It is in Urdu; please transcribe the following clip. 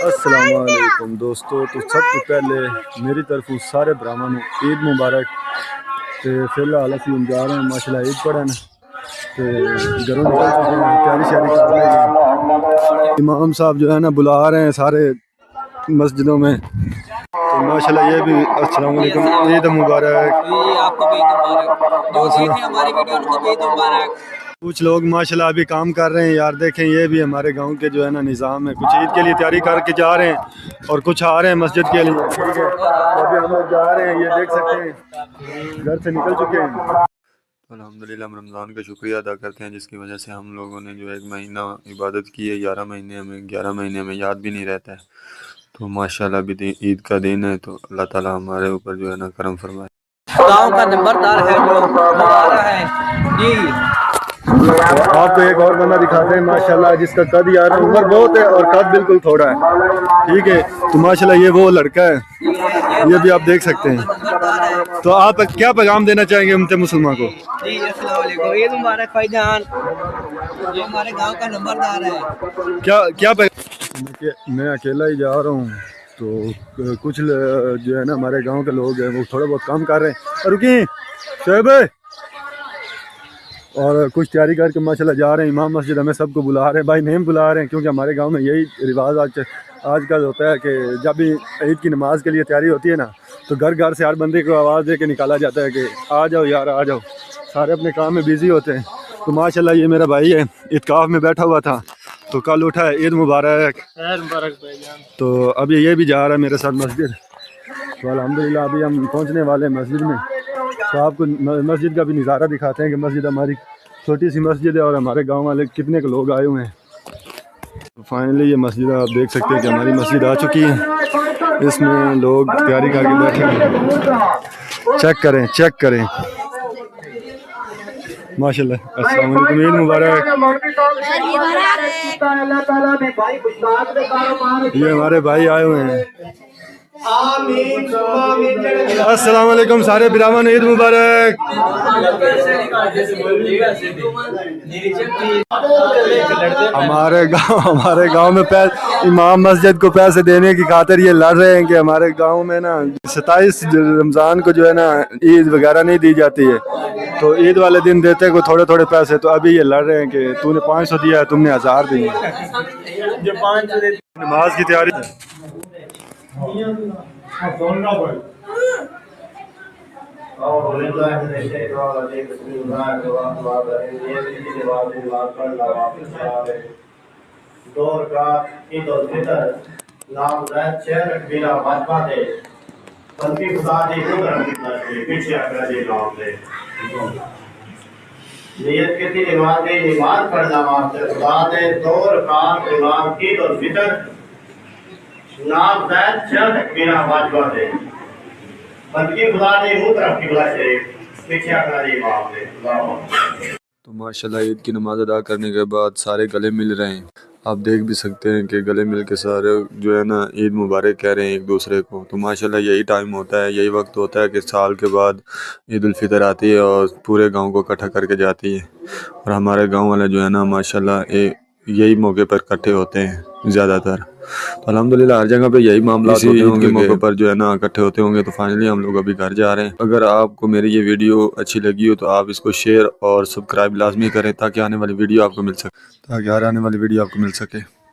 السلام علیکم دوستو، تو سب تو پہلے میری طرف سارے برہماں نوں عید مبارک۔ تے فی الحال اسی ہن جا رہے ہیں ماشاءاللہ عید پڑھن تے گھروں نکل چکے ہیں، تیاری شیاری کر رہے ہیں۔ امام صاحب جو ہے نا بلا رہے ہیں سارے مسجدوں میں، تو ماشاءاللہ یہ بھی السلام علیکم، عید مبارک۔ آپ کو بھی عید مبارک، جو دیکھ رہے ہیں ہماری ویڈیو ان کو بھی عید مبارک۔ کچھ لوگ ماشاءاللہ ابھی کام کر رہے ہیں یار، دیکھیں یہ بھی ہمارے گاؤں کے جو ہے نا نظام ہے، کچھ عید کے لیے تیاری کر کے جا رہے ہیں اور کچھ آ رہے ہیں مسجد کے لیے، ٹھیک ہے۔ ابھی ہم لوگ جا رہے ہیں، یہ دیکھ سکتے ہیں گھر سے نکل چکے ہیں۔ الحمدللہ ہم رمضان کا شکریہ ادا کرتے ہیں جس کی وجہ سے ہم لوگوں نے جو ایک مہینہ عبادت کی ہے، 11 مہینے ہمیں یاد بھی نہیں رہتا ہے، تو ماشاءاللہ ابھی عید کا دن ہے، تو اللہ تعالیٰ ہمارے اوپر جو ہے نا کرم فرمائے۔ گاؤں کا نمبردار ہے جو آ رہا ہے جی۔ تو آپ کو ایک اور بندہ دکھاتے ہیں ماشاءاللہ جس کا قد یار عمر بہت ہے اور قد بالکل تھوڑا ہے، ٹھیک ہے، تو ماشاءاللہ یہ وہ لڑکا ہے، یہ بھی آپ دیکھ سکتے ہیں۔ تو آپ کیا پیغام دینا چاہیں گے امت مسلمہ کو؟ جی السلام علیکم، عید مبارک بھائی جان، یہ ہمارے گاؤں کا نمبردار ہے۔ کیا میں اکیلا ہی جا رہا ہوں، تو کچھ جو ہے نا ہمارے گاؤں کے لوگ ہیں وہ تھوڑا بہت کام کر رہے ہیں، رکیں شعیب، اور کچھ تیاری کر کے ماشاءاللہ جا رہے ہیں امام مسجد، ہمیں سب کو بلا رہے ہیں، بائی نیم بلا رہے ہیں، کیونکہ ہمارے گاؤں میں یہی رواج آج کل ہوتا ہے کہ جب بھی عید کی نماز کے لیے تیاری ہوتی ہے نا، تو گھر گھر سے ہر بندے کو آواز دے کے نکالا جاتا ہے کہ آ جاؤ یار آ جاؤ، سارے اپنے کام میں بیزی ہوتے ہیں۔ تو ماشاءاللہ یہ میرا بھائی ہے، اعتکاف میں بیٹھا ہوا تھا، تو کل اٹھا ہے، عید مبارک۔ تو ابھی یہ بھی جا رہا ہے میرے ساتھ مسجد، تو الحمدللہ ابھی ہم پہنچنے والے ہیں مسجد میں، تو آپ کو مسجد کا بھی نظارہ دکھاتے ہیں کہ مسجد ہماری چھوٹی سی مسجد ہے اور ہمارے گاؤں والے کتنے کے لوگ آئے ہوئے ہیں۔ فائنلی یہ مسجد آپ دیکھ سکتے ہیں کہ ہماری مسجد آ چکی ہے، اس میں لوگ تیاری کر کے بیٹھے ہیں، چیک کریں ماشاءاللہ۔ السلام علیکم، عید مبارک۔ یہ ہمارے بھائی آئے ہوئے ہیں، السلام علیکم سارے براہمن، عید مبارک۔ ہمارے گاؤں میں امام مسجد کو پیسے دینے کی خاطر یہ لڑ رہے ہیں کہ ہمارے گاؤں میں نا 27 رمضان کو جو ہے نا عید وغیرہ نہیں دی جاتی ہے، تو عید والے دن دیتے کو تھوڑے تھوڑے پیسے، تو ابھی یہ لڑ رہے ہیں کہ تو نے 500 دیا ہے، تم نے 1000 دی۔ نماز کی تیاری دور کا عید الفطر نامزد شہر بنا واجبہ دے بلکہ خدا دی قدرت کی طرف سے پیچھے اکڑا دے نام دے نیت کی تھی نماز پڑھنا واسطے خدا دے دور کا امام عید الفطر نامزد شہر بنا واجبہ دے بلکہ خدا دی طرف قبلہ شریف پیچھے اکڑا دے نام دے۔ تو ماشاءاللہ عید کی نماز ادا کرنے کے بعد سارے گلے مل رہے ہیں، آپ دیکھ بھی سکتے ہیں کہ گلے مل کے سارے جو ہے نا عید مبارک کہہ رہے ہیں ایک دوسرے کو۔ تو ماشاءاللہ یہی ٹائم ہوتا ہے، یہی وقت ہوتا ہے کہ سال کے بعد عید الفطر آتی ہے اور پورے گاؤں کو اکٹھا کر کے جاتی ہے، اور ہمارے گاؤں والے جو ہے نا ماشاءاللہ یہی موقع پر اکٹھے ہوتے ہیں زیادہ تر۔ تو الحمدللہ ہر جگہ پہ یہی معاملات ہوتے ہیں، عید کے موقع پر جو ہے نا اکٹھے ہوتے ہوں گے۔ تو فائنلی ہم لوگ ابھی گھر جا رہے ہیں۔ اگر آپ کو میری یہ ویڈیو اچھی لگی ہو تو آپ اس کو شیئر اور سبسکرائب لازمی کریں تاکہ آنے والی ویڈیو آپ کو مل سکے۔